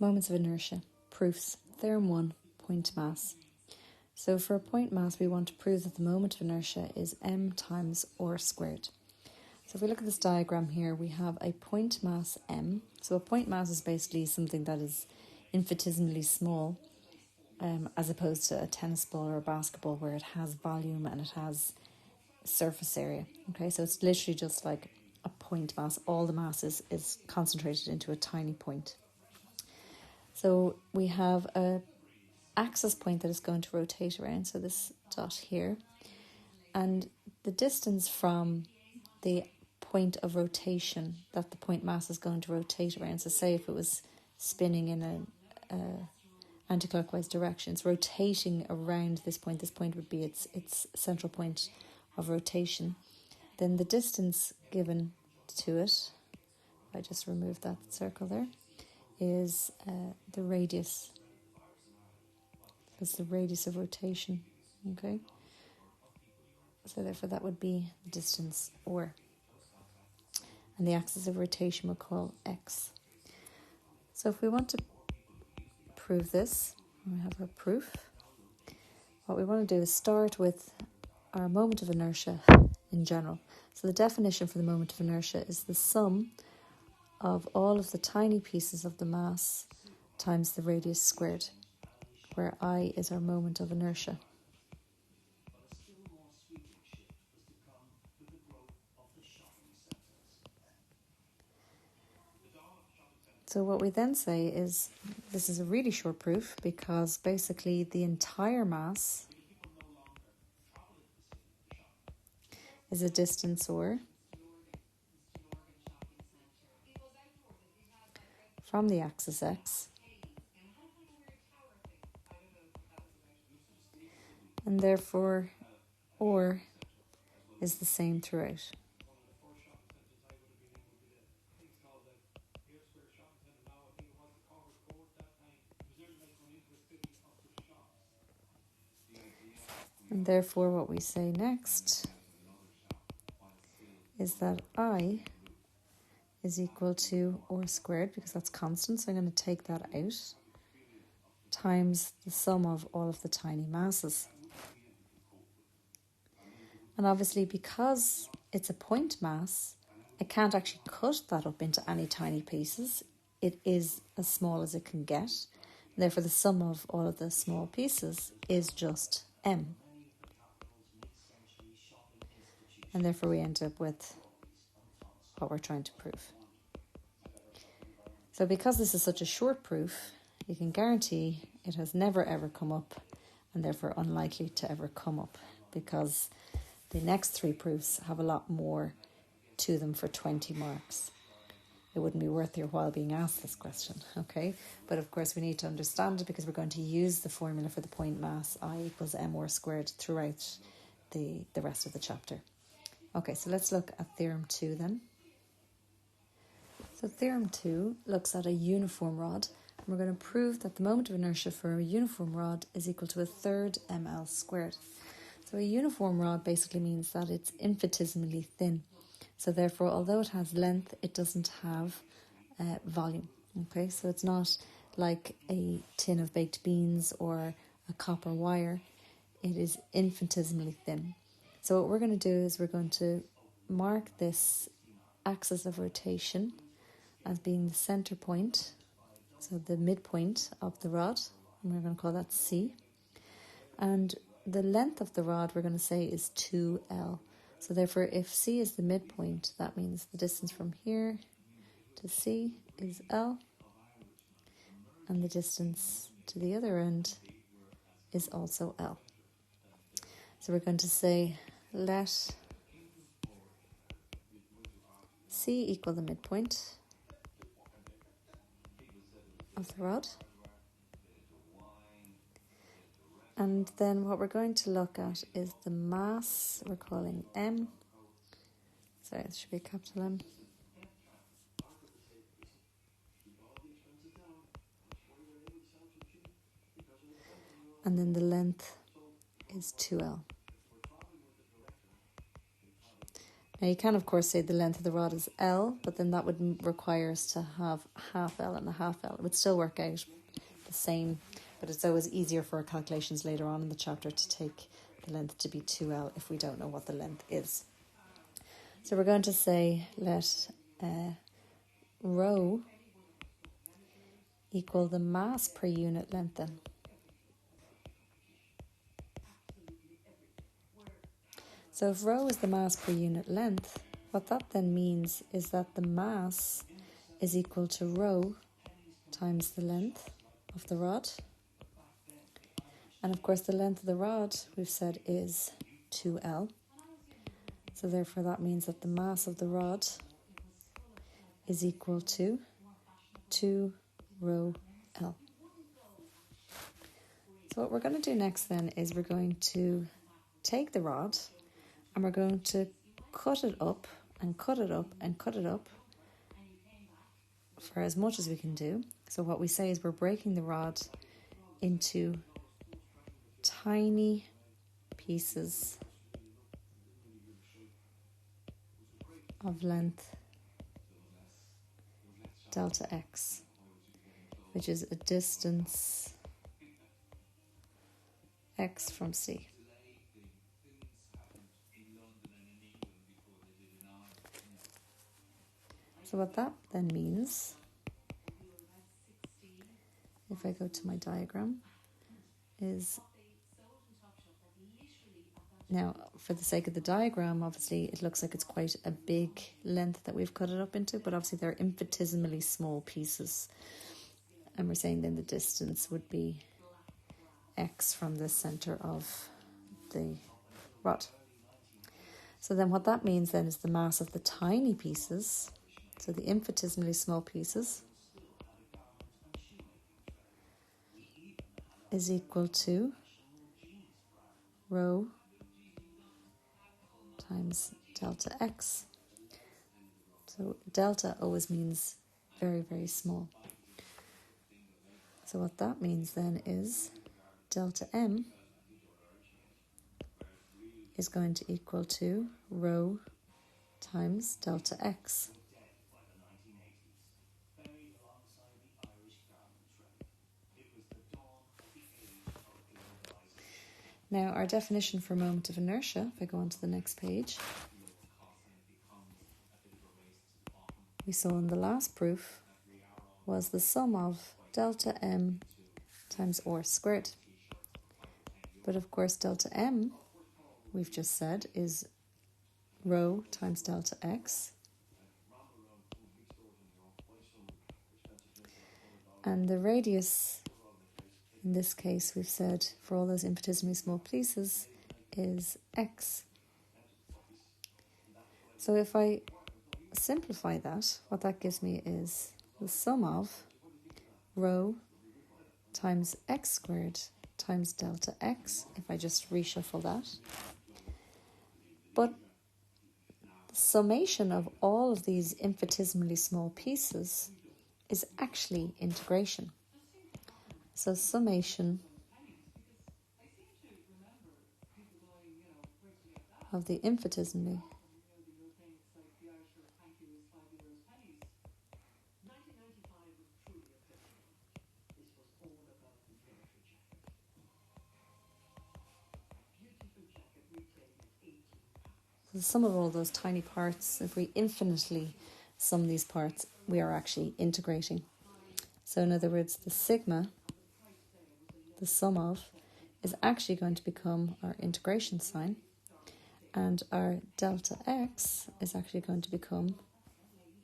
Moments of inertia. Proofs. Theorem 1. Point mass. So for a point mass, we want to prove that the moment of inertia is m times r squared. So if we look at this diagram here, we have a point mass m. So a point mass is basically something that is infinitesimally small, as opposed to a tennis ball or a basketball where it has volume and it has surface area. Okay, so it's literally just like a point mass. All the mass is concentrated into a tiny point. So we have a axis point that is going to rotate around, so this dot here, and the distance from the point of rotation that the point mass is going to rotate around. So say if it was spinning in an anti-clockwise direction, it's rotating around this point would be its central point of rotation, then the distance given to it, I just removed that circle there, is the radius. That's the radius of rotation, okay? So therefore that would be the distance r. And the axis of rotation we'll call x. So if we want to prove this, we have our proof. What we want to do is start with our moment of inertia in general. So the definition for the moment of inertia is the sum of all of the tiny pieces of the mass times the radius squared, where I is our moment of inertia. So what we then say is, this is a really short proof because basically the entire mass is a distance r from the axis x, and therefore r is the same throughout. And therefore what we say next is that I is equal to r squared, because that's constant, so I'm going to take that out, times the sum of all of the tiny masses. And obviously because it's a point mass, I can't actually cut that up into any tiny pieces. It is as small as it can get. Therefore the sum of all of the small pieces is just m. And therefore we end up with what we're trying to prove. So because this is such a short proof, you can guarantee it has never ever come up, and therefore unlikely to ever come up, because the next three proofs have a lot more to them for 20 marks. It wouldn't be worth your while being asked this question, okay? But of course we need to understand it, because we're going to use the formula for the point mass I equals mr squared throughout the rest of the chapter. Okay, so let's look at theorem 2 then. So theorem 2 looks at a uniform rod, and we're going to prove that the moment of inertia for a uniform rod is equal to 1/3 ml squared. So a uniform rod basically means that it's infinitesimally thin. So therefore, although it has length, it doesn't have volume. Okay, so it's not like a tin of baked beans or a copper wire. It is infinitesimally thin. So what we're going to do is we're going to mark this axis of rotation as being the center point, so the midpoint of the rod, and we're going to call that C. And the length of the rod we're going to say is 2L. So therefore, if C is the midpoint, that means the distance from here to C is L, and the distance to the other end is also L. So we're going to say let C equal the midpoint of the rod. And then what we're going to look at is the mass we're calling M. Sorry, it should be a capital M. And then the length is 2L. Now you can of course say the length of the rod is L, but then that would require us to have half L and a half L. It would still work out the same, but it's always easier for our calculations later on in the chapter to take the length to be 2L if we don't know what the length is. So we're going to say let rho equal the mass per unit length then. So if rho is the mass per unit length, what that then means is that the mass is equal to rho times the length of the rod. And of course the length of the rod, we've said, is 2L. So therefore that means that the mass of the rod is equal to 2 rho L. So what we're going to do next then is we're going to take the rod and we're going to cut it up and cut it up and cut it up for as much as we can do. So what we say is we're breaking the rod into tiny pieces of length delta x, which is a distance x from C. So what that then means, if I go to my diagram, is, now for the sake of the diagram, obviously it looks like it's quite a big length that we've cut it up into, but obviously they're infinitesimally small pieces. And we're saying then the distance would be x from the center of the rod. So then what that means then is the mass of the tiny pieces, so the infinitesimally small pieces, is equal to rho times delta x. So delta always means very, very small. So what that means then is delta m is going to equal to rho times delta x. Now our definition for moment of inertia, if I go on to the next page, we saw in the last proof was the sum of delta m times r squared. But of course delta m, we've just said, is rho times delta x. And the radius, in this case, we've said for all those infinitesimally small pieces, is x. So if I simplify that, what that gives me is the sum of rho times x squared times delta x, if I just reshuffle that. But the summation of all of these infinitesimally small pieces is actually integration. So summation of the infinitesimally the sum of all those tiny parts, if we infinitely sum these parts, we are actually integrating. So in other words, the sigma, the sum of, is actually going to become our integration sign, and our delta x is actually going to become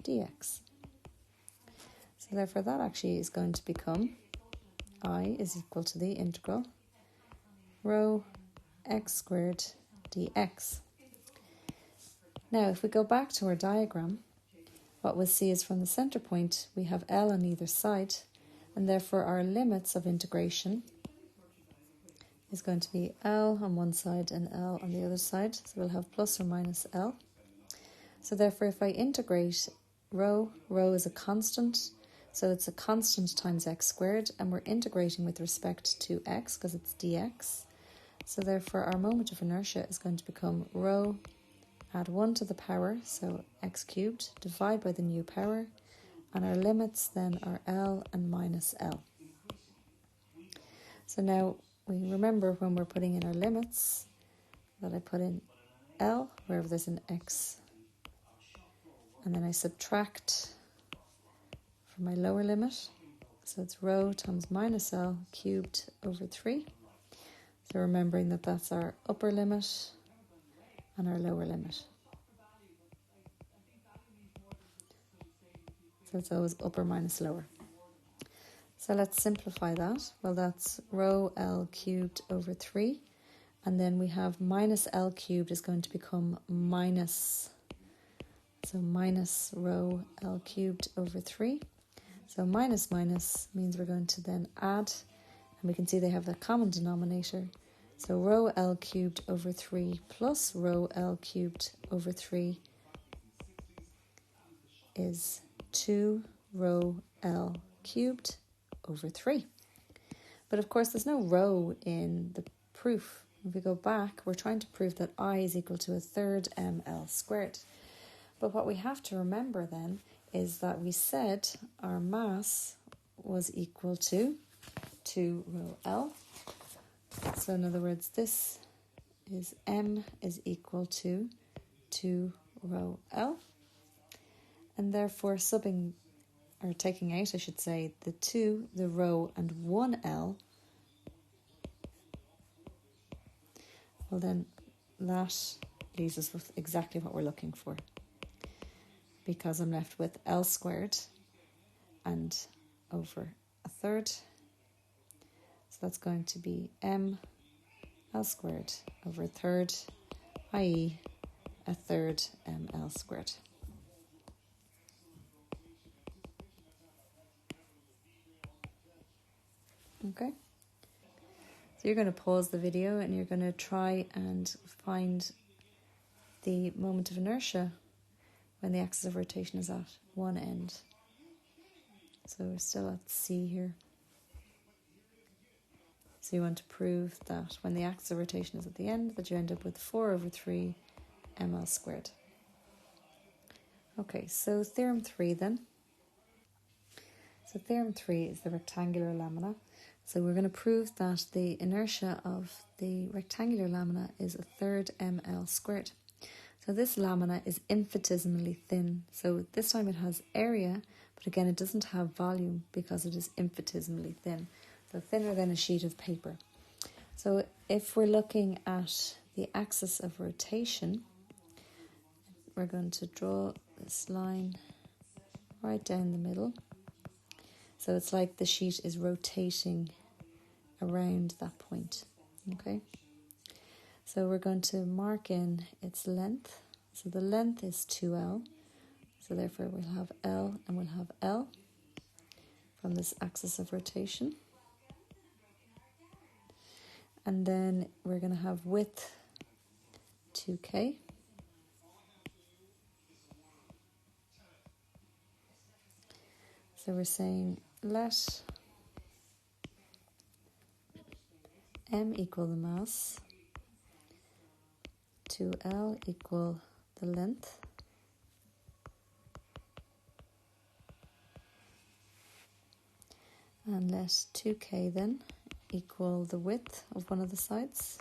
dx. So therefore that actually is going to become I is equal to the integral rho x squared dx. Now, if we go back to our diagram, what we'll see is from the center point, we have L on either side, and therefore our limits of integration is going to be L on one side and L on the other side. So we'll have plus or minus L. So therefore, if I integrate rho is a constant, so it's a constant times x squared, and we're integrating with respect to x because it's dx. So therefore, our moment of inertia is going to become rho add 1 to the power, so x cubed, divide by the new power, and our limits then are L and minus L. So now we remember when we're putting in our limits that I put in L wherever there's an x, and then I subtract from my lower limit, so it's rho times minus L cubed over 3. So remembering that that's our upper limit and our lower limit. So it's always upper minus lower. So let's simplify that. Well, that's rho L cubed over 3. And then we have minus L cubed is going to become minus. So minus rho L cubed over 3. So minus minus means we're going to then add. And we can see they have the common denominator. So rho L cubed over 3 plus rho L cubed over 3 is 2 rho L cubed over 3. But of course there's no rho in the proof. If we go back, we're trying to prove that I is equal to a third ml squared. But what we have to remember then is that we said our mass was equal to 2 rho L. So in other words, this is m is equal to 2 rho L. And therefore subbing, or taking out, I should say, the 2, the rho, and 1 L, well then that leaves us with exactly what we're looking for, because I'm left with L squared and over a third. So that's going to be m L squared over a third, i.e. a third ml squared. Okay, so you're going to pause the video and you're going to try and find the moment of inertia when the axis of rotation is at one end. So we're still at C here. So you want to prove that when the axis of rotation is at the end, that you end up with 4 over 3 ml squared. Okay, so theorem 3 then. So theorem 3 is the rectangular lamina. So we're going to prove that the inertia of the rectangular lamina is a third ml squared. So this lamina is infinitesimally thin. So this time it has area, but again it doesn't have volume because it is infinitesimally thin. So thinner than a sheet of paper. So if we're looking at the axis of rotation, we're going to draw this line right down the middle. So it's like the sheet is rotating around that point, okay? So we're going to mark in its length. So the length is 2L. So therefore we'll have L and we'll have L from this axis of rotation. And then we're going to have width 2K. So we're saying let m equal the mass, 2L equal the length, and let 2K then equal the width of one of the sides.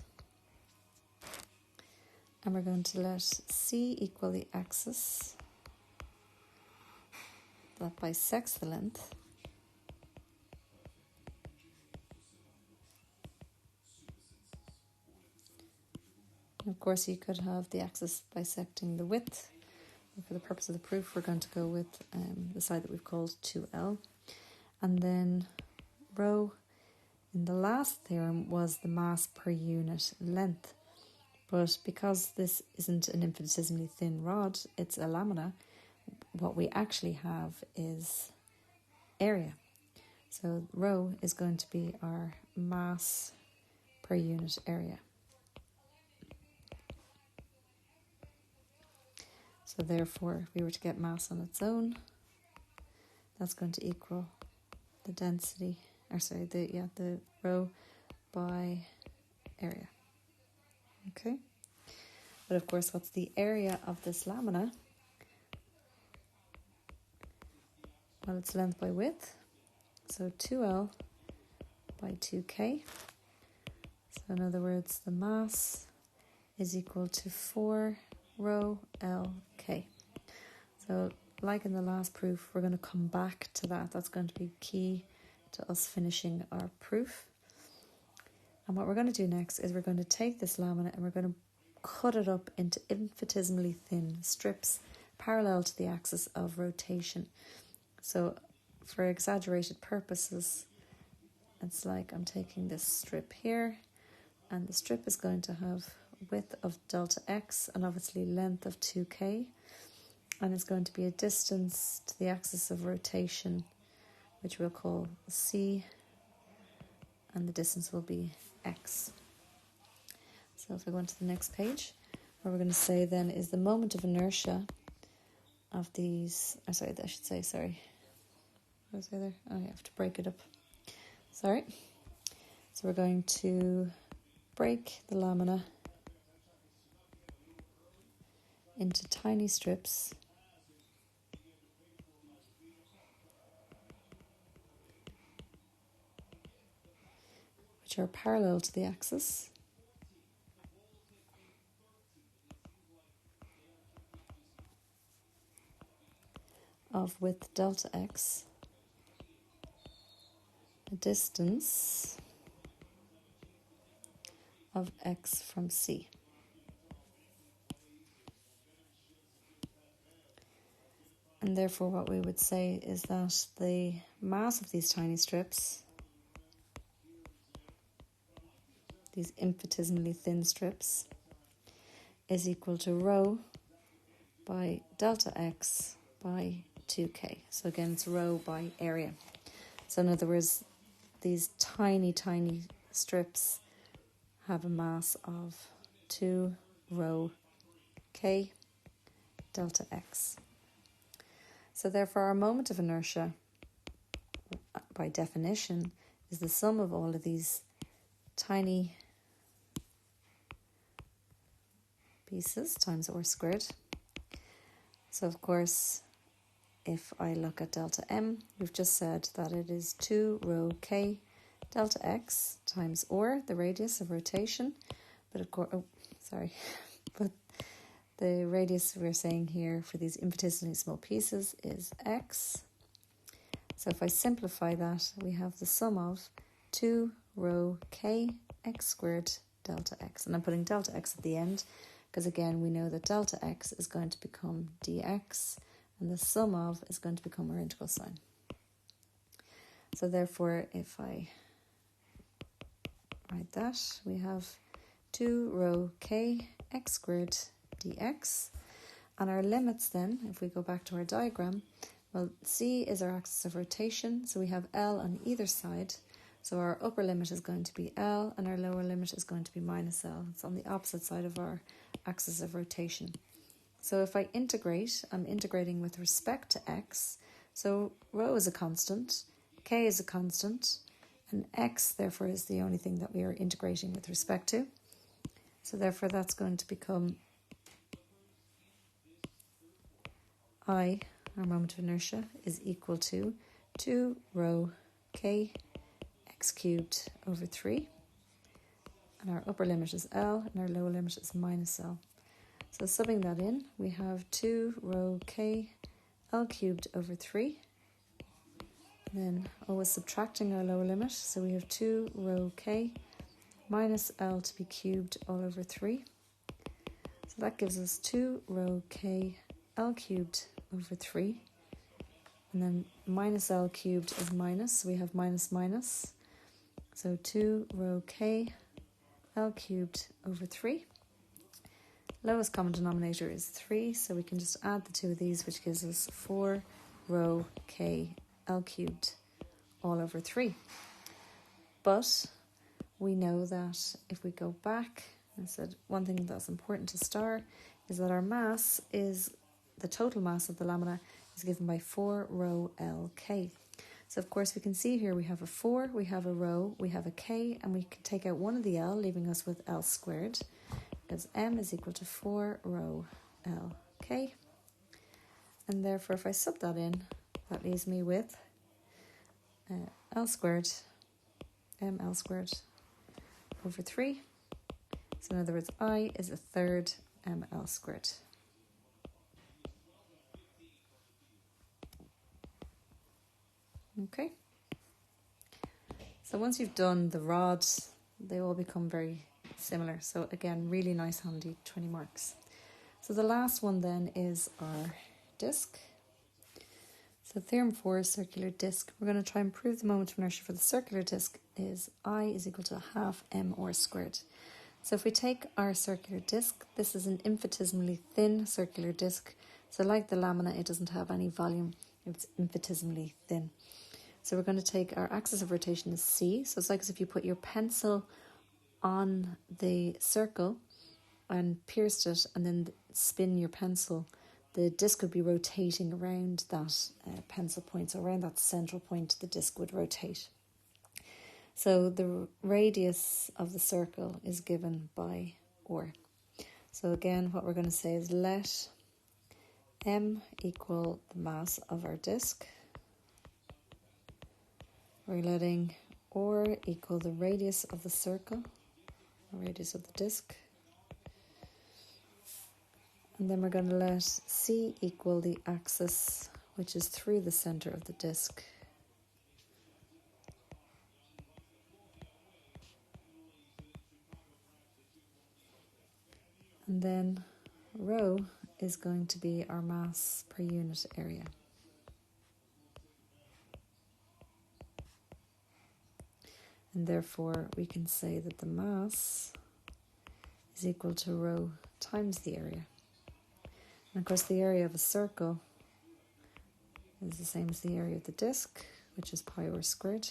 And we're going to let C equal the axis that bisects the length. And of course you could have the axis bisecting the width. But for the purpose of the proof, we're going to go with the side that we've called 2L. And then rho in the last theorem was the mass per unit length. But because this isn't an infinitesimally thin rod, it's a lamina, what we actually have is area. So rho is going to be our mass per unit area. So therefore, if we were to get mass on its own, that's going to equal the density, the rho by area. Okay. But of course, what's the area of this lamina? Well, it's length by width, so 2L by 2K. So in other words, the mass is equal to 4 rho LK. So like in the last proof, we're going to come back to that. That's going to be key to us finishing our proof. And what we're going to do next is we're going to take this lamina and we're going to cut it up into infinitesimally thin strips parallel to the axis of rotation. So for exaggerated purposes, it's like I'm taking this strip here, and the strip is going to have width of delta x and obviously length of 2k, and it's going to be a distance to the axis of rotation, which we'll call c, and the distance will be x. So if we go on to the next page, what we're going to say then is the moment of inertia of these, what did I say there? Oh, I have to break it up. Sorry. So we're going to break the lamina into tiny strips which are parallel to the axis of width delta x, a distance of x from C. And therefore what we would say is that the mass of these tiny strips, these infinitesimally thin strips, is equal to rho by delta x by 2k. So again, it's rho by area. So in other words, these tiny strips have a mass of 2 rho k delta x. So therefore our moment of inertia, by definition, is the sum of all of these tiny pieces times r squared. So of course, if I look at delta m, we've just said that it is 2 rho k delta x times r, the radius of rotation. But of course, but the radius we're saying here for these infinitesimally small pieces is x. So if I simplify that, we have the sum of 2 rho k x squared delta x. And I'm putting delta x at the end because again, we know that delta x is going to become dx, and the sum of is going to become our integral sign. So therefore, if I write that, we have 2 rho k x squared dx. And our limits then, if we go back to our diagram, well, C is our axis of rotation, so we have L on either side. So our upper limit is going to be L, and our lower limit is going to be minus L. It's on the opposite side of our axis of rotation. So if I integrate, I'm integrating with respect to x. So rho is a constant, k is a constant, and x therefore is the only thing that we are integrating with respect to. So therefore that's going to become I, our moment of inertia, is equal to 2 rho k x cubed over 3. And our upper limit is L, and our lower limit is minus L. So subbing that in, we have 2 rho k L cubed over 3. And then always subtracting our lower limit, so we have 2 rho k minus L to be cubed all over 3. So that gives us 2 rho k L cubed over 3. And then minus L cubed is minus, so we have minus minus. So 2 rho k L cubed over 3. Lowest common denominator is 3, so we can just add the two of these, which gives us 4 rho k L cubed all over 3. But we know that if we go back, I said one thing that's important to star is that our mass is, the total mass of the lamina is given by 4 rho LK. So of course we can see here we have a 4, we have a rho, we have a k, and we can take out one of the L, leaving us with L squared. because m is equal to 4 rho L, okay? And therefore, if I sub that in, that leaves me with L squared, mL squared over 3. So in other words, I is a third mL squared. Okay. So once you've done the rods, they all become very similar. So again, really nice, handy 20 marks. So the last one then is our disc. So theorem 4, circular disc. We're going to try and prove the moment of inertia for the circular disc is I is equal to half mr squared. So if we take our circular disc, this is an infinitesimally thin circular disc. So like the lamina, it doesn't have any volume. It's infinitesimally thin. So we're going to take our axis of rotation is C. So it's like as if you put your pencil on the circle and pierced it and then spin your pencil. The disc would be rotating around that pencil point. So around that central point, the disc would rotate. So the radius of the circle is given by r. So again, what we're going to say is let m equal the mass of our disc. We're letting r equal the radius of the circle, the radius of the disc. And then we're going to let c equal the axis, which is through the center of the disc. And then rho is going to be our mass per unit area. And therefore we can say that the mass is equal to rho times the area. And of course the area of a circle is the same as the area of the disc, which is pi r squared.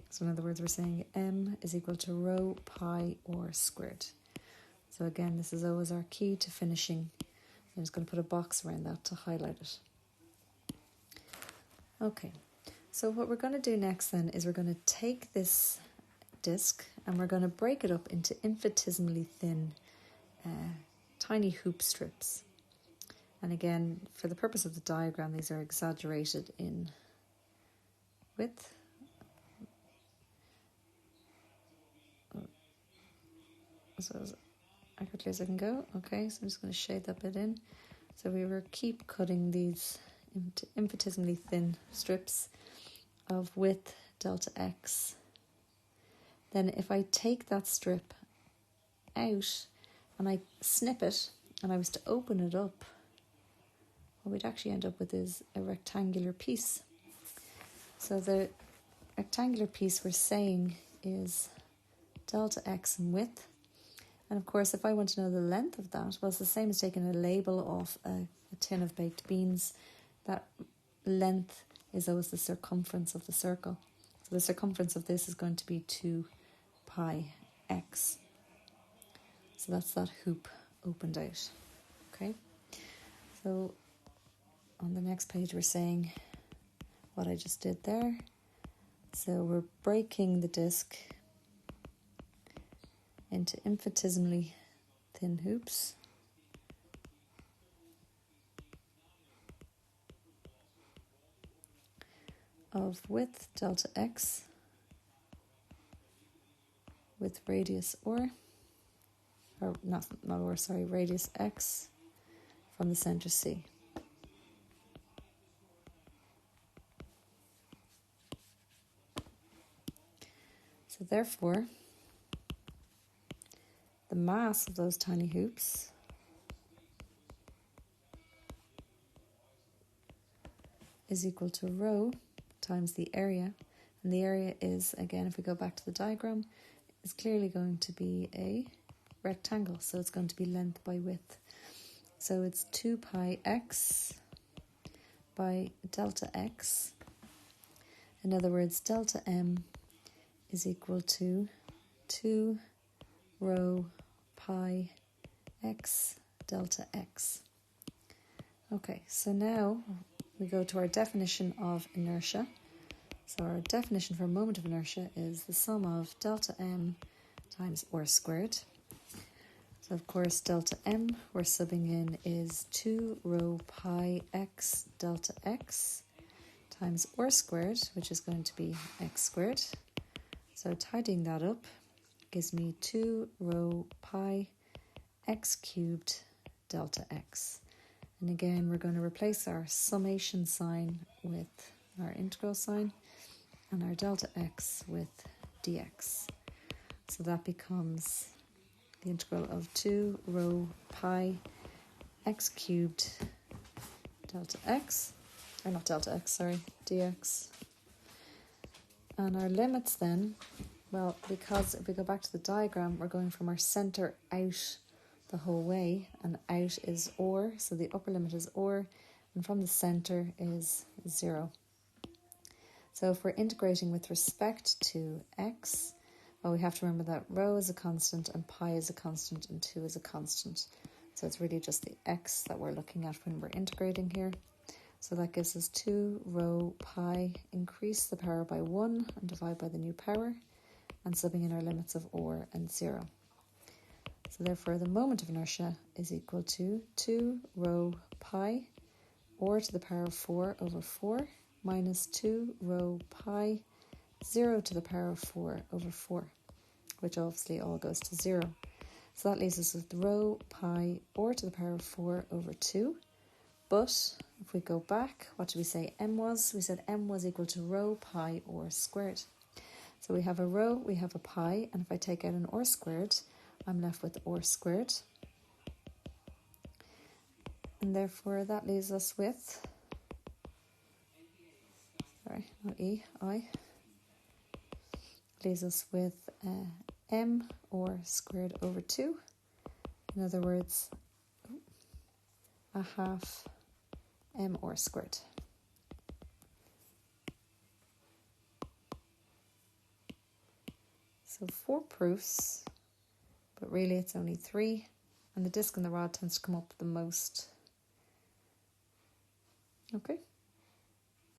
So in other words, we're saying m is equal to rho pi r squared. So again, this is always our key to finishing. I'm just going to put a box around that to highlight it. Okay, so what we're going to do next then is we're going to take this disc and we're going to break it up into infinitesimally thin tiny hoop strips. And again, for the purpose of the diagram, these are exaggerated in width. So as accurately as I can go. Okay, so I'm just going to shade that bit in. So we will keep cutting these into infinitesimally thin strips of width delta x. Then if I take that strip out and I snip it and I was to open it up, what we'd actually end up with is a rectangular piece. So the rectangular piece we're saying is delta x in width. And of course, if I want to know the length of that, well, it's the same as taking a label off a tin of baked beans. That length is always the circumference of the circle. So the circumference of this is going to be 2 pi x. So that's that hoop opened out. Okay. So on the next page, we're saying what I just did there. So we're breaking the disc into infinitesimally thin hoops. Of width delta x with radius radius x from the center C. So therefore, the mass of those tiny hoops is equal to rho times the area. And the area is, again, if we go back to the diagram, is clearly going to be a rectangle. So it's going to be length by width. So it's 2 pi x by delta x. In other words, delta m is equal to 2 rho pi x delta x. Okay, so now we go to our definition of inertia. So our definition for a moment of inertia is the sum of delta m times r squared. So of course delta m we're subbing in is 2 rho pi x delta x times r squared, which is going to be x squared. So tidying that up gives me 2 rho pi x cubed delta x. And again, we're going to replace our summation sign with our integral sign and our delta x with dx. So that becomes the integral of 2 rho pi x cubed delta x, or not delta x, sorry, dx. And our limits then, well, because if we go back to the diagram, we're going from our centre out the whole way, and out is or, so the upper limit is or, and from the centre is 0. So if we're integrating with respect to x, well, we have to remember that rho is a constant and pi is a constant and 2 is a constant. So it's really just the x that we're looking at when we're integrating here. So that gives us 2 rho pi, increase the power by 1 and divide by the new power, and subbing in our limits of or and 0. So therefore the moment of inertia is equal to 2 rho pi or to the power of 4 over 4 minus 2 rho pi 0 to the power of 4 over 4, which obviously all goes to 0. So that leaves us with rho pi or to the power of 4 over 2. But if we go back, what did we say m was? We said m was equal to rho pi or squared. So we have a rho, we have a pi, and if I take out an or squared, I'm left with or squared. And therefore that leaves us with, sorry, not e, I, leaves us with m or squared over 2. In other words, a half m or squared. So 4 proofs, but really it's only 3, and the disc and the rod tends to come up the most. Okay.